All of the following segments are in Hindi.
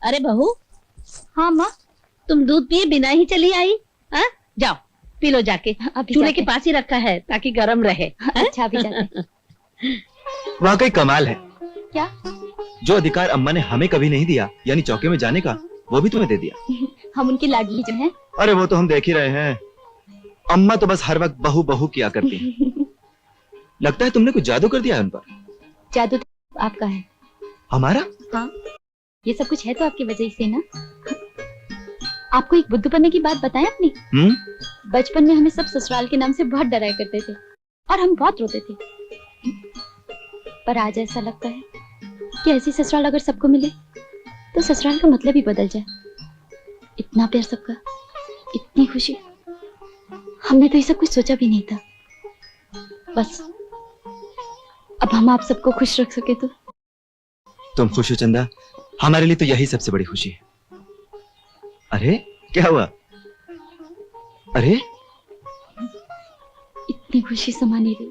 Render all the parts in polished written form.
अरे बहू। हाँ माँ। तुम दूध पिए बिना ही चली आई? हाँ, जाओ पी लो जाके। चूल्हे के पास ही रखा है ताकि गर्म रहे। अच्छा अभी जाते। वाकई कमाल है। क्या? जो अधिकार अम्मा ने हमें कभी नहीं दिया, यानी चौके में जाने का, वो भी तुम्हें दे दिया। हम उनकी लाडली जो हैं। अरे वो तो हम देख ही रहे हैं। अम्मा तो बस हर वक्त बहू बहू किया करती हैं। लगता है तुमने कुछ जादू कर दिया है उन पर। जादू तो आपका है। हमारा? हाँ, ये सब कुछ है तो आपकी वजह से ना। आपको एक बुद्धू बनने की बात बताएं अपनी। बचपन में हमें सब ससुराल के नाम से बहुत डराया करते थे और हम बहुत रोते थे, पर आज ऐसा लगता है कि ऐसी ससुराल अगर सबको मिले तो ससुराल का मतलब ही बदल जाए। इतना प्यार सबका, इतनी खुशी, हमने तो ये सब कुछ सोचा भी नहीं था। बस अब हम आप सबको खुश रख सके तो। तुम खुश हो चंदा, हमारे लिए तो यही सबसे बड़ी खुशी है। अरे क्या हुआ? अरे इतनी खुशी समा नहीं रही,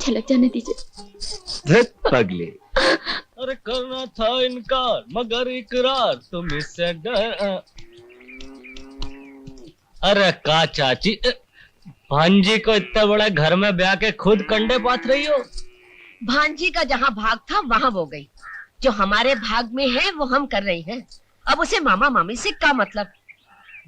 झलक जाने दीजिए। पगले। अरे करना था इनकार मगर इकरार तुम इससे डर। अरे का चाची, भांजी को इतना बड़ा घर में ब्याह के खुद कंडे पाथ रही हो। भांजी का जहाँ भाग था वहाँ वो गई, जो हमारे भाग में है वो हम कर रहे हैं। अब उसे मामा मामी से क्या मतलब?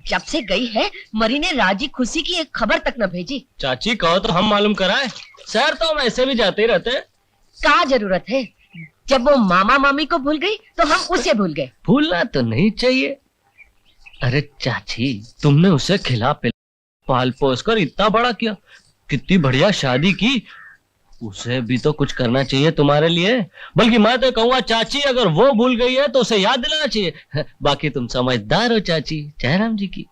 जब से गई है मरी ने राजी खुशी की एक खबर तक न भेजी। चाची कहो तो हम मालूम कराए, शहर तो हम ऐसे भी जाते ही रहते। क्या जरूरत है? जब वो मामा मामी को भूल गई तो हम उसे भूल गए। भूलना तो नहीं चाहिए। अरे चाची, तुमने उसे खिला पिला पाल पोस कर इतना बड़ा किया, कितनी बढ़िया शादी की, उसे भी तो कुछ करना चाहिए तुम्हारे लिए। बल्कि मैं तो कहूँगा चाची, अगर वो भूल गई है तो उसे याद दिलाना चाहिए। बाकी तुम समझदार हो चाची, जयराम जी की।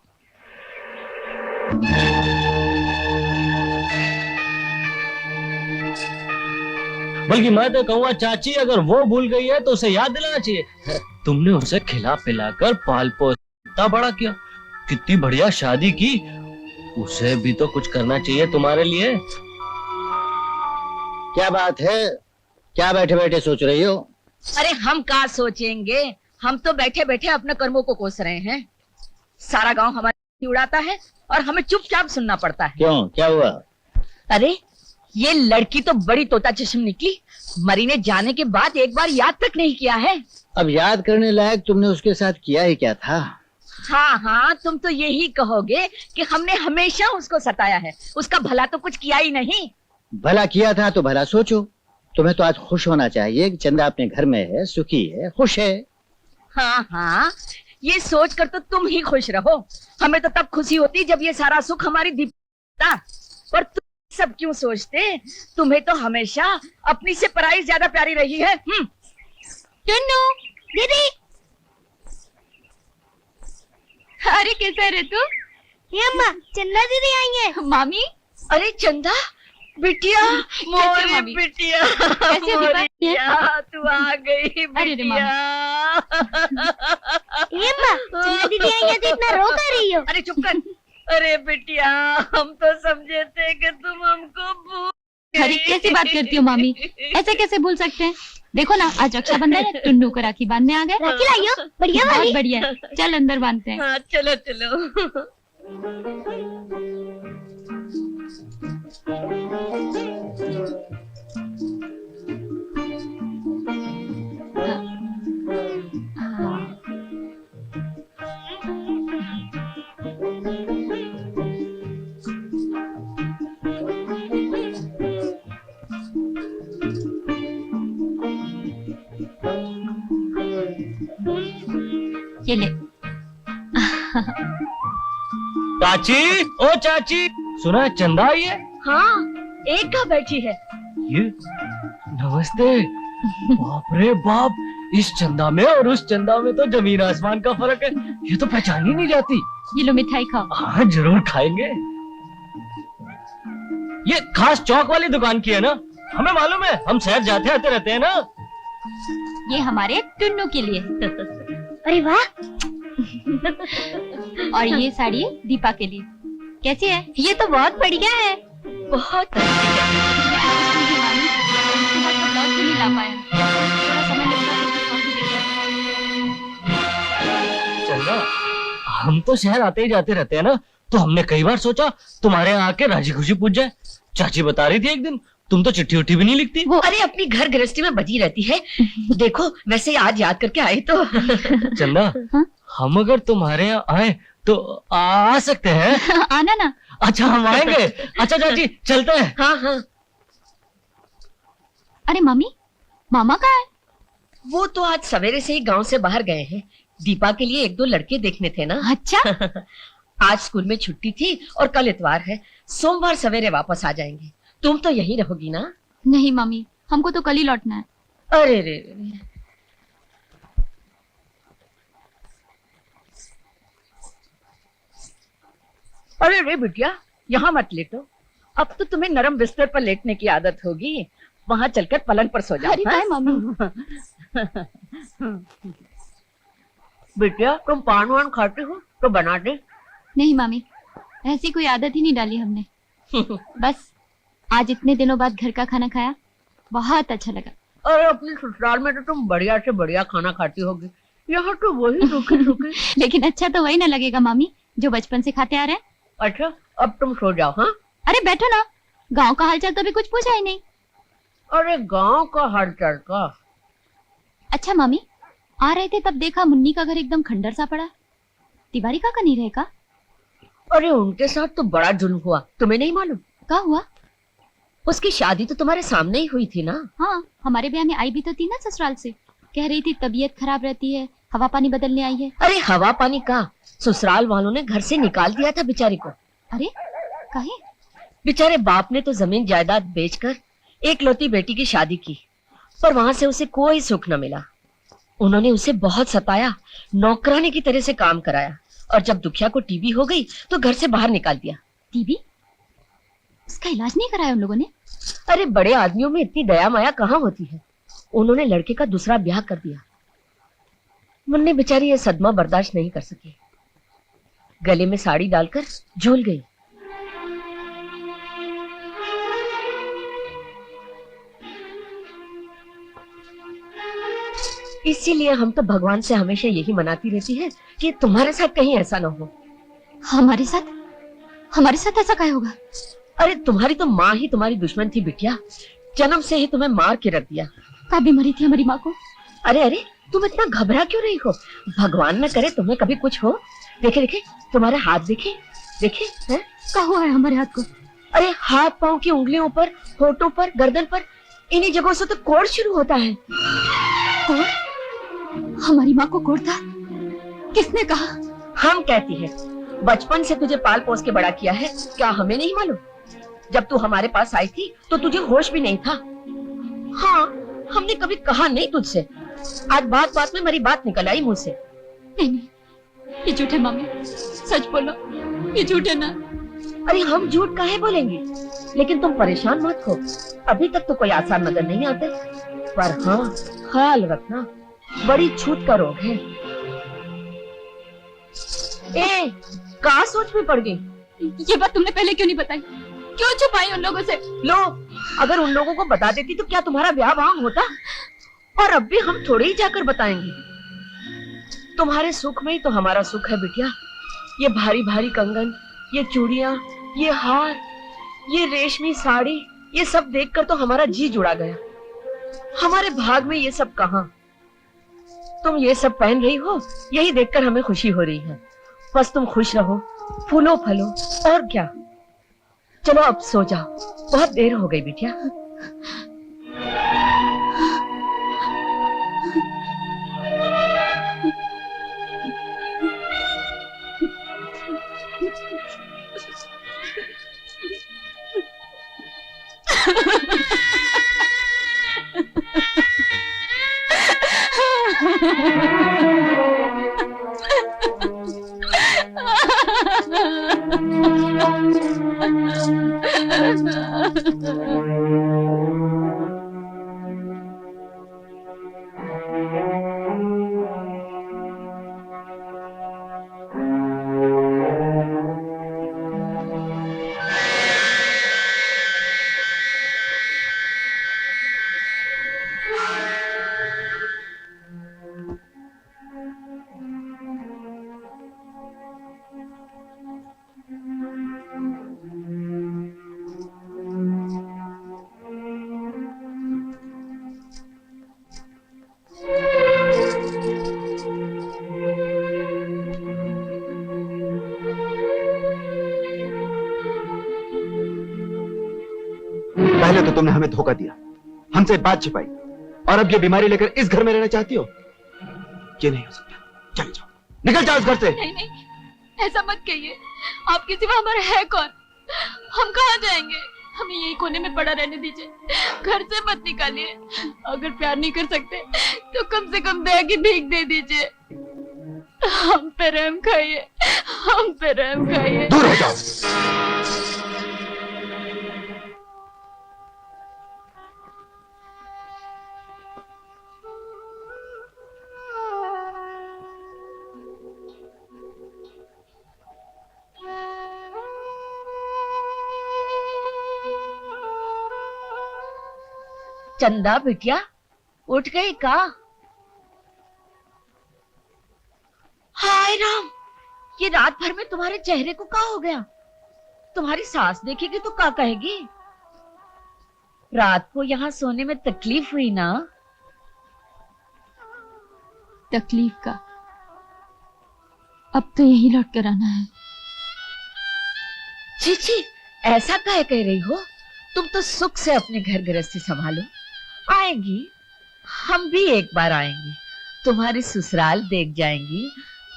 बल्कि मैं तो कहूँगा चाची, अगर वो भूल गई है तो उसे याद दिलाना चाहिए। तुमने उसे खिला पिला कर पाल पोस इतना बड़ा किया, कितनी बढ़िया शादी की, उसे भी तो कुछ करना चाहिए तुम्हारे लिए। क्या बात है? क्या बैठे बैठे सोच रही हो? अरे हम क्या सोचेंगे, हम तो बैठे बैठे अपने कर्मों को कोस रहे हैं। सारा गांव हमारी उड़ाता है और हमें चुपचाप सुनना पड़ता है। क्यों, क्या हुआ? अरे ये लड़की तो बड़ी तोता चश्म निकली, मरी ने जाने के बाद एक बार याद तक नहीं किया है। अब याद करने लायक तुमने उसके साथ किया ही क्या था? हाँ हाँ, तुम तो यही कहोगे कि हमने हमेशा उसको सताया है, उसका भला तो कुछ किया ही नहीं। भला किया था तो भला सोचो। तुम्हें तो आज खुश होना चाहिए कि चंदा अपने घर में है, सुखी है, खुश है। हाँ हाँ, ये सोच कर तो तुम ही खुश रहो। हमें तो तब खुशी होती जब ये सारा सुख हमारी दीपता। पर तुम सब क्यों सोचते? तुम्हें तो हमेशा अपनी से पराई ज्यादा प्यारी रही है। टुन्नू, दीदी। अरे कैसा है रे तू? ये अम्मा, चंदा दीदी आई है। मामी? अरे चंदा बिटिया, मोरी बिटिया, कैसे बिटिया तू आ गई बिटिया। ये अम्मा, चंदा दीदी आई है तो इतना रो कर रही हो? अरे चुप कर। अरे बिटिया, हम तो समझे थे कि तुम हमको भूल गई। अरे कैसी बात करती हो मामी, ऐसे कैसे भूल सकते हैं? देखो ना, आज रक्षाबंधन है, टुन्नू को राखी बांधने आ गए। राखी लाइयो, बढ़िया वाली। बढ़िया, चल अंदर बांधते हैं। हाँ चलो चलो। ये ले। चाची, ओ चाची, सुना है चंदा आई है? हाँ, एक का बैठी है। ये नमस्ते। बाप रे बाप, इस चंदा में और उस चंदा में तो जमीन आसमान का फर्क है। ये तो पहचान ही नहीं जाती। ये लो मिठाई खाओ। हाँ जरूर खाएंगे। ये खास चौक वाली दुकान की है ना? हमें मालूम है, हम शहर जाते आते रहते हैं ना। ये हमारे टुन्नू के लिए। अरे वाह। और ये साड़ी दीपा के लिए। कैसी है? ये तो बहुत बढ़िया है। बहुत हम तो शहर आते ही जाते रहते हैं ना, तो हमने कई बार सोचा तुम्हारे यहाँ आके राजी खुशी पूछ जाए। चाची बता रही थी एक दिन, तुम तो चिट्ठी उठी भी नहीं लिखती। वो अरे अपनी घर गृहस्थी में बजी रहती है। देखो वैसे आज याद करके आई तो। चंदा, हाँ? हम अगर तुम्हारे यहाँ आए तो आ सकते हैं? आना ना। अच्छा हम आएंगे। अच्छा चाची चलते हैं। हाँ हाँ। अरे मम्मी, मामा कहाँ है? वो तो आज सवेरे से ही गांव से बाहर गए हैं। दीपा के लिए 1-2 लड़के देखने थे ना। अच्छा। आज स्कूल में छुट्टी थी और कल इतवार है। सोमवार सवेरे वापस आ जाएंगे। तुम तो यहीं रहोगी ना? नहीं मम्मी, हमको तो कल ही लौटना है। अरे रे रे। अरे रे बिटिया, यहाँ मत लेटो। अब तो तुम्हें नरम बिस्तर पर लेटने की आदत होगी। वहाँ चलकर पलंग पर सो जाओ। अरे हाँ? काय मम्मी। बिटिया तुम पान वान खाते हो तो बना दे। नहीं मम्मी, ऐसी कोई आदत ही नहीं डाली हमने। बस आज इतने दिनों बाद घर का खाना खाया, बहुत अच्छा लगा। अरे अपने ससुराल में तो तुम बढ़िया से बढ़िया खाना खाती होगी, यहाँ तो वही सूखे सूखे। लेकिन अच्छा तो वही ना लगेगा मामी जो बचपन से खाते आ रहे हैं। अच्छा अब तुम सो जाओ। हाँ अरे बैठो ना, गांव का हालचाल तो अभी कुछ पूछा ही नहीं। अरे गांव का हालचाल का। अच्छा मामी, आ रहे थे तब देखा मुन्नी का घर एकदम खंडर सा पड़ा। तिवारी का नहीं रहेगा? अरे उनके साथ तो बड़ा जुल्म हुआ, तुम्हें नहीं मालूम? क्या हुआ? उसकी शादी तो तुम्हारे सामने ही हुई थी ना। हाँ, हमारे ब्याह में आई भी तो थी ना ससुराल से। कह रही थी तबीयत खराब रहती है, हवा पानी बदलने आई है। अरे हवा पानी का, ससुराल वालों ने घर से निकाल दिया था बेचारी को। अरे काहे? बेचारे बाप ने तो जमीन जायदाद बेचकर एकलौती बेटी की शादी की, पर वहां से उसे कोई सुख न मिला। उन्होंने उसे बहुत सताया, नौकरानी की तरह से काम कराया, और जब दुखिया को टीबी हो गई तो घर से बाहर निकाल दिया। टीबी? उसका इलाज नहीं कराया उन लोगों ने? अरे बड़े आदमियों में इतनी दया माया कहाँ होती है। उन्होंने लड़के का दूसरा ब्याह कर दिया। मुन्नी बेचारी ये सदमा बर्दाश्त नहीं कर सकी, गले में साड़ी डालकर झूल गई। इसीलिए हम तो भगवान से हमेशा यही मनाती रहती है कि तुम्हारे साथ कहीं ऐसा ना हो। हमारे साथ ऐसा क्या होगा? अरे तुम्हारी तो माँ ही तुम्हारी दुश्मन थी बिटिया, जन्म से ही तुम्हें मार के रख दिया। कब बीमारी थी हमारी माँ को? अरे अरे तुम इतना घबरा क्यों रही हो? भगवान न करे तुम्हें कभी कुछ हो। देखे देखे तुम्हारे हाथ, देखे देखे हैं? क्या हुआ है हमारे हाथ को? अरे हाथ पांव की उंगलियों पर, होठों पर, गर्दन पर, इन्हीं जगहों से तो कोढ़ शुरू होता है। और? हमारी माँ को कोढ़ था? किसने कहा? हम कहती है, बचपन से तुझे पाल पोस के बड़ा किया है, क्या हमें नहीं मालूम? जब तू हमारे पास आई थी तो तुझे होश भी नहीं था। हाँ, हमने कभी कहा नहीं तुझसे। आज बात बात में मेरी बात निकल आई मुंह से। नहीं, ये झूठ है मम्मी, सच बोलो, ये झूठ है ना? अरे हम झूठ काहे बोलेंगे, लेकिन तुम परेशान मत हो। अभी तक तो कोई आसार नजर नहीं आते, पर हाँ ख्याल रखना, बड़ी छूत का रोग है। ए, कहाँ सोच में पड़ गई? ये बात तुमने पहले क्यों नहीं बताई? क्यों छुपाई उन लोगों से? लो, अगर उन लोगों को बता देती तो क्या तुम्हारा ब्याह वहां होता? और अब भी हम थोड़े ही जाकर बताएंगे। तुम्हारे सुख में ही तो हमारा सुख है बिटिया। ये भारी भारी कंगन, ये चूड़ियां, ये हार, ये रेशमी साड़ी, ये सब देखकर तो हमारा जी जुड़ा गया। हमारे भाग में ये सब कहां? तुम ये सब पहन रही हो, यही देखकर हमें खुशी हो रही है। बस तुम खुश रहो, फूलो फलो, और क्या। चलो अब सो जाओ, बहुत देर हो गई बिटिया। Ha ha ha ha. पहले तो तुमने हमें धोखा दिया, हमसे बात छिपाई, और अब ये बीमारी लेकर इस घर में रहना चाहती हो? ये नहीं हो सकता। चले जाओ, निकल जाओ इस घर से। नहीं नहीं, ऐसा मत कहिए। आपके सिवा हमारा है कौन? हम कहाँ जाएंगे? हमें यही कोने में पड़ा रहने दीजिए, घर से मत निकालिए। अगर प्यार नहीं कर सकते तो कम से कम दया की भीख दे दीजिए। हम पे रहम खाइए, हम पे रहम खाइए। दूर हो जाओ। चंदा बिटिया, उठ गई का? हाय राम, ये रात भर में तुम्हारे चेहरे को क्या हो गया? तुम्हारी सास देखेगी तो क्या कहेगी? रात को यहाँ सोने में तकलीफ हुई ना? तकलीफ का अब तो यही लौट कर आना है। छी छी, ऐसा काहे कह रही हो? तुम तो सुख से अपने घर गृहस्थी संभालो। आएंगी, हम भी एक बार आएंगी, तुम्हारी ससुराल देख जाएंगी,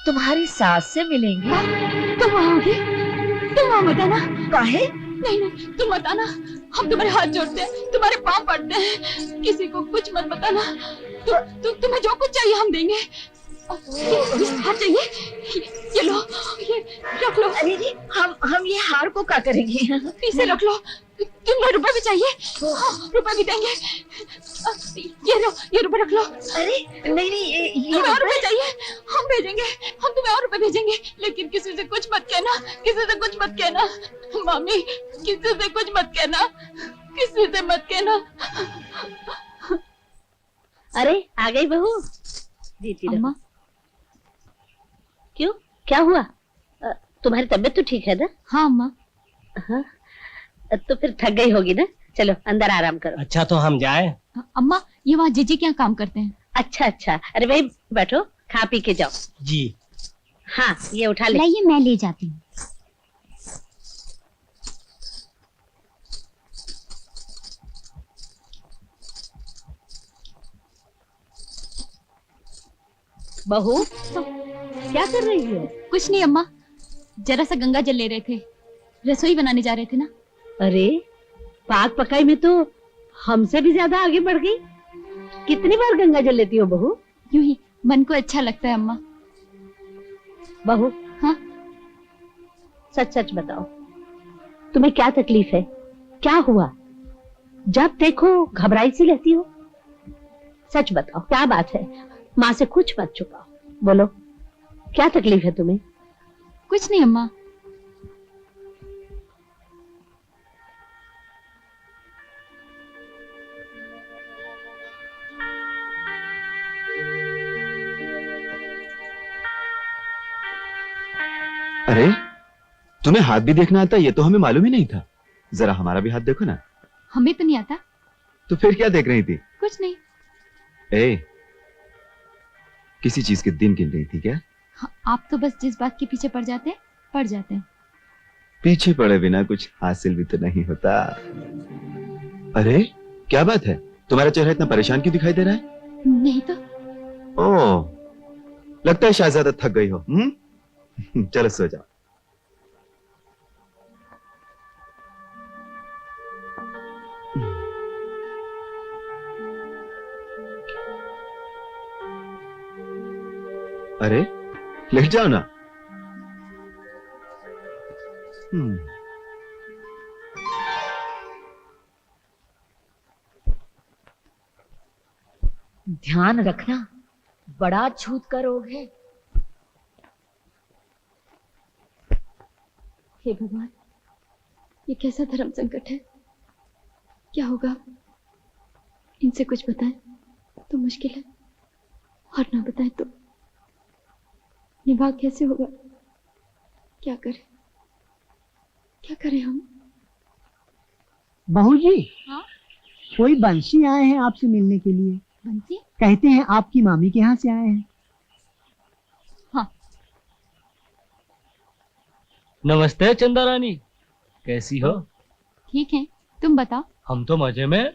तुम्हारी सास से मिलेंगी। तुम आओगे? तुम आओ मत आना। काहे? नहीं नहीं, तुम मत आना। हम तुम्हारे हाथ जोड़ते हैं, तुम्हारे पांव पड़ते हैं। किसी को कुछ मत बताना। तुम्हें जो कुछ चाहिए हम देंगे। ये हार चाहिए, ये लो, ये रख लो। अरे हम ये हार को क्या करेंगे? इसे रख लो। तुम्हें रुपए भी चाहिए? रुपए भी देंगे। ये लो, ये रुपए रख लो। अरे नहीं नहीं, ये तुम्हें और रुपए चाहिए? हम भेजेंगे, हम तुम्हें और रुपए भेजेंगे, लेकिन किसी से कुछ मत कहना, किसी से कुछ मत कहना। मामी, किसी से कुछ मत कहना, किसी से मत कहना। अरे आ गई बहू। जीती रहो। अम्मा, क्यों, क्या हुआ? तुम्हारी तबीयत तो ठीक है ना? हाँ अम्मा। हाँ, तो फिर थक गई होगी ना? चलो अंदर आराम करो। अच्छा तो हम जाए? अम्मा, ये वहाँ जीजी क्या काम करते हैं? अच्छा अच्छा, अरे भाई बैठो, खा पी के जाओ। जी। हाँ, ये उठा ले। लाइए, मैं ले जाती हूँ। बहू, क्या कर रही हो? कुछ नहीं अम्मा, जरा सा गंगा जल ले रहे थे, रसोई बनाने जा रहे थे ना। अरे पाक पकाई में तो हमसे भी ज्यादा आगे बढ़ गई। कितनी बार गंगा जल लेती हो बहू? यूं ही मन को अच्छा लगता है अम्मा। बहू, हाँ? सच सच बताओ, तुम्हें क्या तकलीफ है? क्या हुआ? जब देखो घबराई सी रहती हो। सच बताओ, क्या बात है? माँ से कुछ मत छुपाओ, बोलो क्या तकलीफ है तुम्हें? कुछ नहीं अम्मा। अरे तुम्हें हाथ भी देखना आता? ये तो हमें मालूम ही नहीं था। जरा हमारा भी हाथ देखो ना। हमें तो नहीं आता। तो फिर क्या देख रही थी? कुछ नहीं। ए, किसी चीज के दिन गिन रही थी क्या? हाँ, आप तो बस जिस बात के पीछे पड़ जाते हैं। पीछे पड़े बिना कुछ हासिल भी तो नहीं होता। अरे क्या बात है, तुम्हारा चेहरा इतना परेशान क्यों दिखाई दे रहा है? नहीं तो। ओह, लगता है शहजादा थक गई हो। चलो सो जाओ। अरे लेट जाओ ना। ध्यान रखना, बड़ा छूत का रोग है। हे भगवान, ये कैसा धर्म संकट है? क्या होगा? इनसे कुछ बताएं तो मुश्किल है, और ना बताएं तो निभा कैसे होगा? क्या करें हम? बहू जी, हाँ? कोई बंसी आए हैं आपसे मिलने के लिए। बंसी? कहते हैं आपकी मामी के यहाँ से आए हैं। हाँ। नमस्ते चंदा रानी, कैसी हो? ठीक है, तुम बताओ। हम तो मजे में।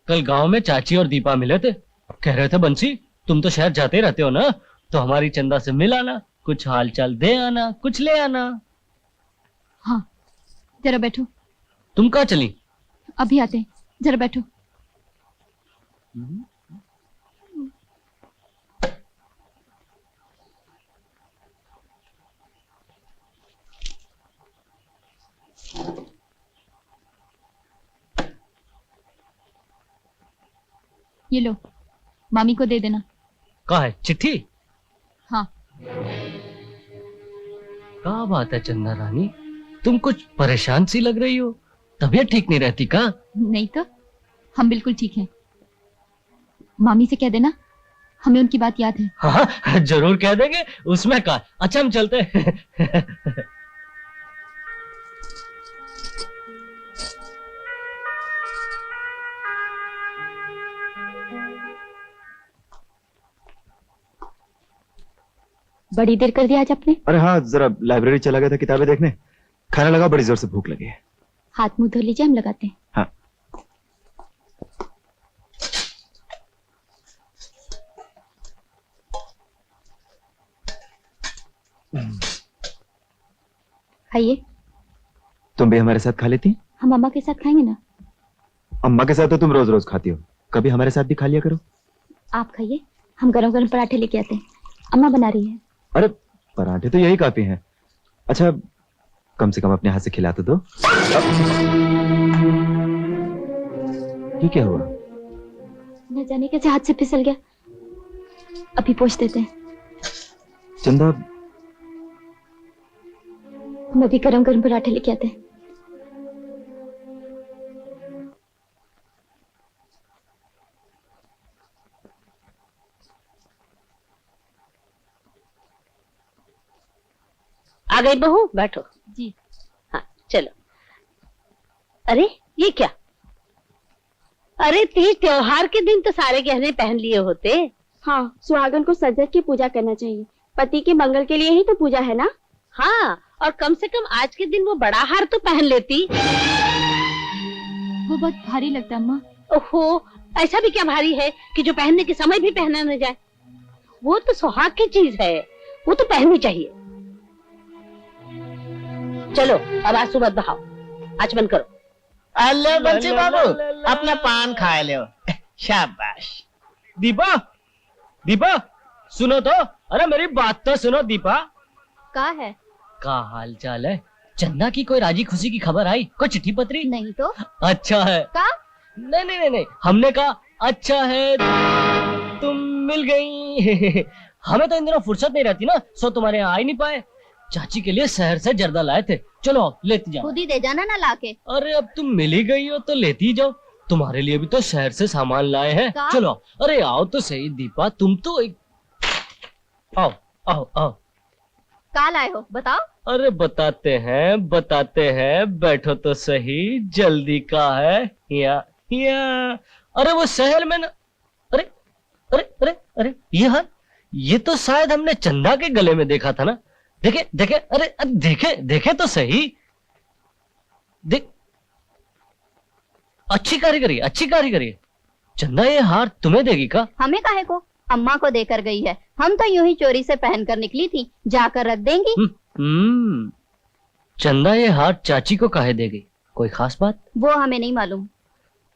कल गांव में चाची और दीपा मिले थे, कह रहे थे बंसी तुम तो शहर जाते रहते हो ना, तो हमारी चंदा से मिल आना, कुछ हाल चाल दे आना, कुछ ले आना। हाँ जरा बैठो। तुम कहाँ चली? अभी आते हैं, जरा बैठो। ये लो, मामी को दे देना। कहाँ है चिट्ठी? हाँ। क्या बात है चंदा रानी, तुम कुछ परेशान सी लग रही हो, तबीयत ठीक नहीं रहती का? नहीं तो, हम बिल्कुल ठीक हैं। मामी से कह देना हमें उनकी बात याद है। हाँ जरूर कह देंगे, उसमें का। अच्छा हम चलते हैं। बड़ी देर कर दिया आज आपने। अरे हाँ, जरा लाइब्रेरी चला गया था किताबें देखने, खाना लगा, बड़ी जोर से भूख लगी है। हाथ मुंह धो लीजिए, हम लगाते हैं। हाँ। खाइए। तुम भी हमारे साथ खा लेती? हम अम्मा के साथ खाएंगे ना। अम्मा के साथ तो तुम रोज रोज खाती हो, कभी हमारे साथ भी खा लिया करो। आप खाइए, हम गरम गरम पराठे लेके आते हैं, अम्मा बना रही है। अरे पराठे तो यही काफी हैं। अच्छा कम से कम अपने हाथ से खिला तो दो। ये क्या हुआ? न जाने कैसे हाथ से फिसल गया, अभी पोंछ देते हैं। चंदा, हम अभी गरम गरम पराठे लेके आते हैं। आ गई बहू, बैठो। जी। हाँ चलो। अरे ये क्या? अरे तीज त्योहार के दिन तो सारे गहने पहन लिए होते। हाँ, सुहागन को सज के पूजा करना चाहिए, पति के मंगल के लिए ही तो पूजा है ना। हाँ, और कम से कम आज के दिन वो बड़ा हार तो पहन लेती। वो बहुत भारी लगता है अम्मा। ओहो, ऐसा भी क्या भारी है कि जो पहनने के समय भी पहना न जाए? वो तो सुहाग की चीज है, वो तो पहननी चाहिए। चलो अब आंसू मत बहाओ, आचमन करो। अल्ले बंसी बाबू, अपना पान खा लो। शाबाश। दीपा, दीपा सुनो तो, अरे मेरी बात तो सुनो दीपा। का है? का हाल चाल है? चंदा की कोई राजी खुशी की खबर आई? कोई चिट्ठी पत्री? नहीं तो। अच्छा है। का? नहीं नहीं नहीं नहीं, हमने कहा अच्छा है तुम मिल गई। हमें तो इन दिनों फुर्सत नहीं रहती ना, सो तुम्हारे यहाँ आ ही नहीं पाए। चाची के लिए शहर से जर्दा लाए थे, चलो लेती जाओ। खुद ही दे जाना ना लाके। अरे अब तुम मिल ही गई हो तो लेती ही जाओ, तुम्हारे लिए भी तो शहर से सामान लाए हैं। का? चलो अरे आओ तो सही दीपा, तुम तो एक... आओ आओ आओ। का लाए हो बताओ। अरे बताते हैं, बैठो तो सही, जल्दी का है। या अरे वो शहर में ना, अरे अरे अरे अरे ये हाल, ये तो शायद हमने चंदा के गले में देखा था ना। देखे देखे, अरे देखे देखे तो सही, देख। अच्छी कारीगरी, अच्छी कारीगरी। चंदा ये हार तुम्हें देगी का? हमें काहे को, अम्मा को देकर गई है, हम तो यूं ही चोरी से पहनकर निकली थी, जाकर रख देंगी। चंदा ये हार चाची को काहे देगी, कोई खास बात? वो हमें नहीं मालूम।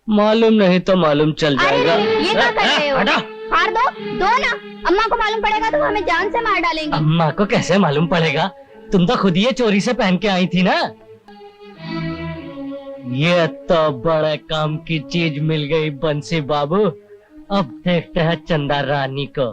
मालूम नहीं तो मालूम चल जाएगा। ये क्या कर रहे हो? हटा। हार दो, दो ना, अम्मा को मालूम पड़ेगा तो वो हमें जान से मार डालेंगी। अम्मा को कैसे मालूम पड़ेगा, तुम तो खुद ये चोरी से पहन के आई थी ना। ये तो बड़े काम की चीज मिल गई बंसी बाबू। अब देखते हैं चंदा रानी को।